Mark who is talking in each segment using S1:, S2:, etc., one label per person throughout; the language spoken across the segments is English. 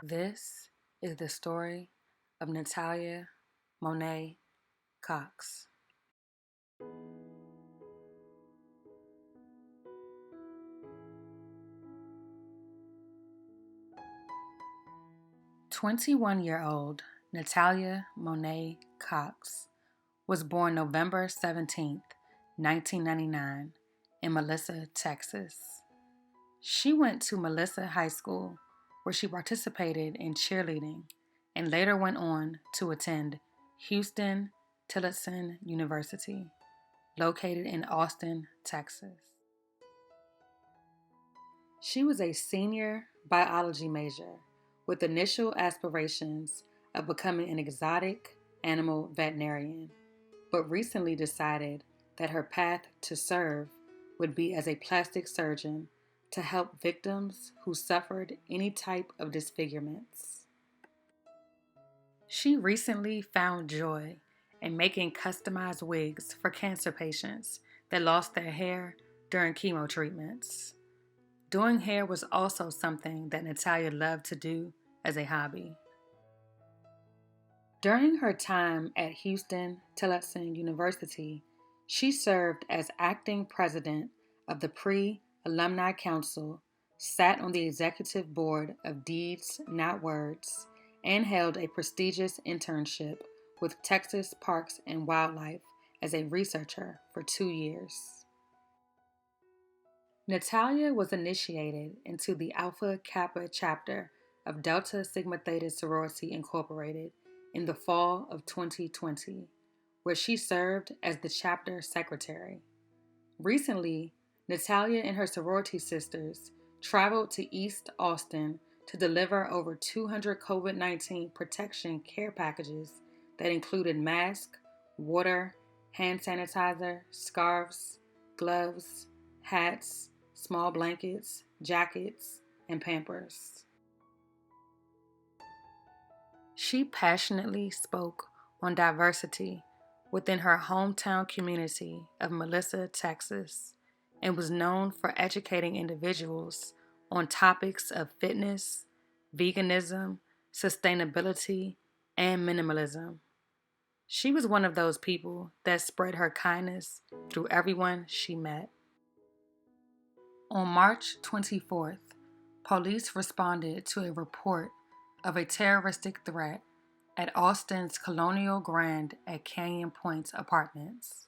S1: This is the story of Natalia Monet Cox. "21-year-old Natalia Monet Cox was born November 17, 1999, in Melissa, Texas. She went to Melissa High School, where she participated in cheerleading and later went on to attend Houston-Tillotson University, located in Austin, Texas. She was a senior biology major with initial aspirations of becoming an exotic animal veterinarian, but recently decided that her path to serve would be as a plastic surgeon to help victims who suffered any type of disfigurements. She recently found joy in making customized wigs for cancer patients that lost their hair during chemo treatments. Doing hair was also something that Natalia loved to do as a hobby. During her time at Houston-Tillotson University, she served as acting president of the Pre-Alumni Council, sat on the executive board of Deeds Not Words, and held a prestigious internship with Texas Parks and Wildlife as a researcher for 2 years. Natalia was initiated into the Alpha Kappa chapter of Delta Sigma Theta Sorority Incorporated in the fall of 2020, where she served as the chapter secretary. Recently, Natalia and her sorority sisters traveled to East Austin to deliver over 200 COVID-19 protection care packages that included masks, water, hand sanitizer, scarves, gloves, hats, small blankets, jackets, and Pampers. She passionately spoke on diversity within her hometown community of Melissa, Texas, and was known for educating individuals on topics of fitness, veganism, sustainability, and minimalism. She was one of those people that spread her kindness through everyone she met. On March 24th, police responded to a report of a terroristic threat at Austin's Colonial Grand at Canyon Point Apartments.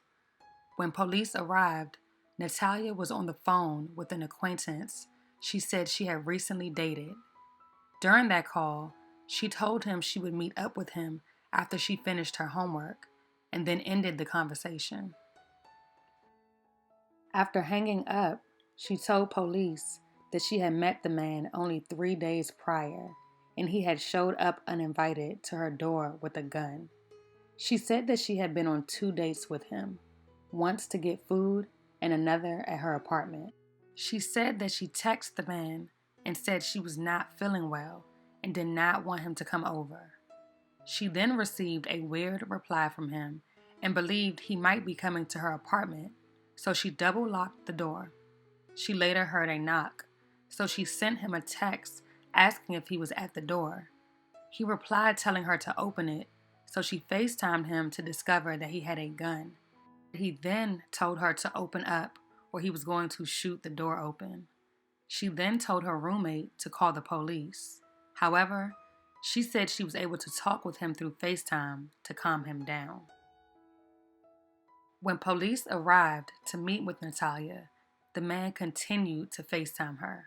S1: When police arrived, Natalia was on the phone with an acquaintance she said she had recently dated. During that call, she told him she would meet up with him after she finished her homework, and then ended the conversation. After hanging up, she told police that she had met the man only 3 days prior, and he had showed up uninvited to her door with a gun. She said that she had been on 2 dates with him, once to get food and another at her apartment. She said that she texted the man and said she was not feeling well and did not want him to come over. She then received a weird reply from him and believed he might be coming to her apartment, so she double-locked the door. She later heard a knock, so she sent him a text asking if he was at the door. He replied telling her to open it, so she FaceTimed him to discover that he had a gun. He then told her to open up or he was going to shoot the door open. She then told her roommate to call the police. However, she said she was able to talk with him through FaceTime to calm him down. When police arrived to meet with Natalia, the man continued to FaceTime her.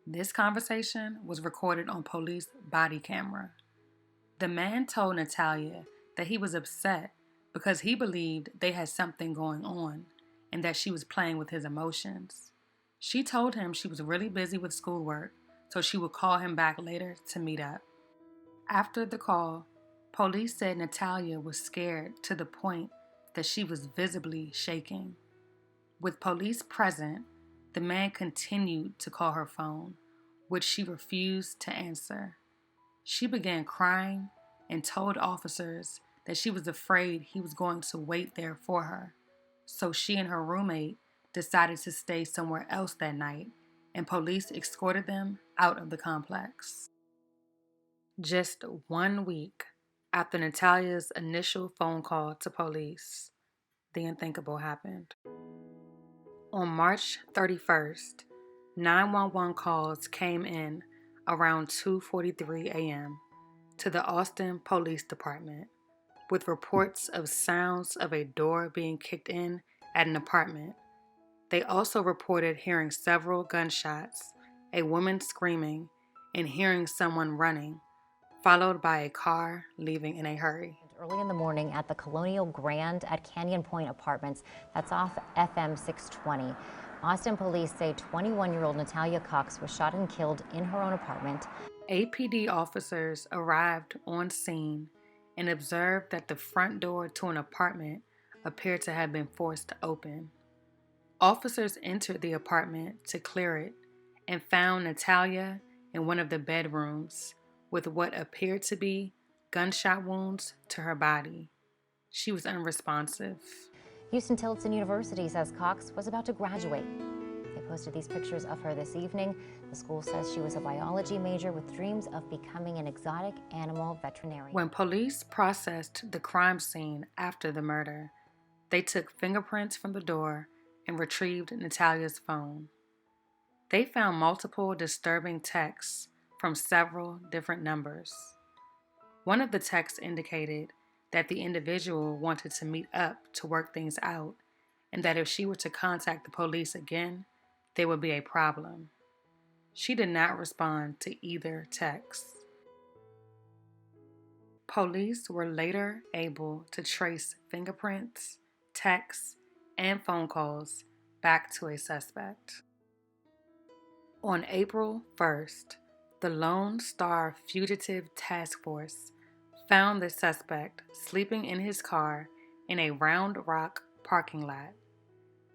S1: This conversation was recorded on police body camera. The man told Natalia that he was upset because he believed they had something going on and that she was playing with his emotions. She told him she was really busy with schoolwork, so she would call him back later to meet up. After the call, police said Natalia was scared to the point that she was visibly shaking. With police present, the man continued to call her phone, which she refused to answer. She began crying and told officers that she was afraid he was going to wait there for her. So she and her roommate decided to stay somewhere else that night, and police escorted them out of the complex. Just 1 week after Natalia's initial phone call to police, the unthinkable happened. On March 31st, 911 calls came in around 2:43 a.m. to the Austin Police Department with reports of sounds of a door being kicked in at an apartment. They also reported hearing several gunshots, a woman screaming, and hearing someone running, followed by a car leaving in a hurry.
S2: Early in the morning at the Colonial Grand at Canyon Point Apartments, that's off FM 620. Austin police say 21-year-old Natalia Cox was shot and killed in her own apartment.
S1: APD officers arrived on scene and observed that the front door to an apartment appeared to have been forced open. Officers entered the apartment to clear it and found Natalia in one of the bedrooms with what appeared to be gunshot wounds to her body. She was unresponsive.
S2: Houston-Tillotson University says Cox was about to graduate. They posted these pictures of her this evening. The school says she was a biology major with dreams of becoming an exotic animal veterinarian.
S1: When police processed the crime scene after the murder, they took fingerprints from the door and retrieved Natalia's phone. They found multiple disturbing texts from several different numbers. One of the texts indicated that the individual wanted to meet up to work things out, and that if she were to contact the police again, there would be a problem. She did not respond to either text. Police were later able to trace fingerprints, texts, and phone calls back to a suspect. On April 1st, the Lone Star Fugitive Task Force found the suspect sleeping in his car in a Round Rock parking lot.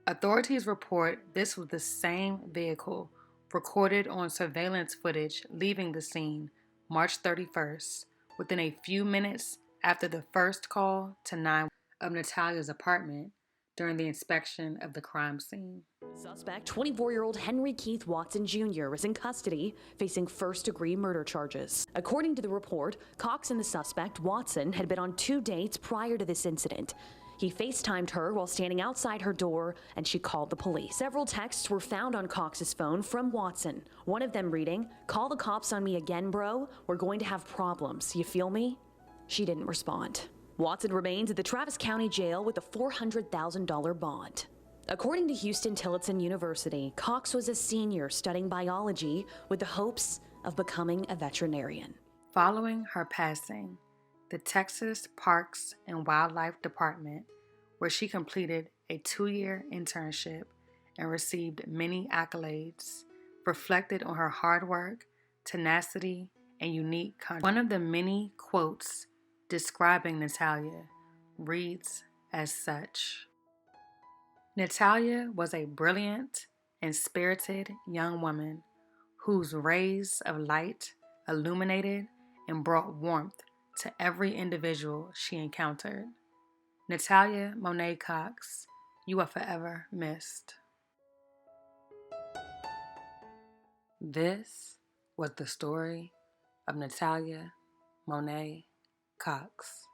S1: Authorities report this was the same vehicle recorded on surveillance footage leaving the scene March 31st, within a few minutes after the first call to 911 of Natalia's apartment during the inspection of the crime scene.
S3: Suspect 24-year-old Henry Keith Watson Jr. is in custody, facing first-degree murder charges. According to the report, Cox and the suspect, Watson, had been on 2 dates prior to this incident. He FaceTimed her while standing outside her door, and she called the police. Several texts were found on Cox's phone from Watson, one of them reading, "Call the cops on me again, bro. We're going to have problems. You feel me?" She didn't respond. Watson remains at the Travis County Jail with a $400,000 bond. According to Houston-Tillotson University, Cox was a senior studying biology with the hopes of becoming a veterinarian.
S1: Following her passing, the Texas Parks and Wildlife Department, where she completed a 2-year internship and received many accolades, reflected on her hard work, tenacity, and unique contribution. One of the many quotes describing Natalia reads as such: "Natalia was a brilliant and spirited young woman whose rays of light illuminated and brought warmth to every individual she encountered. Natalia Monet Cox, you are forever missed." This was the story of Natalia Monet Cox.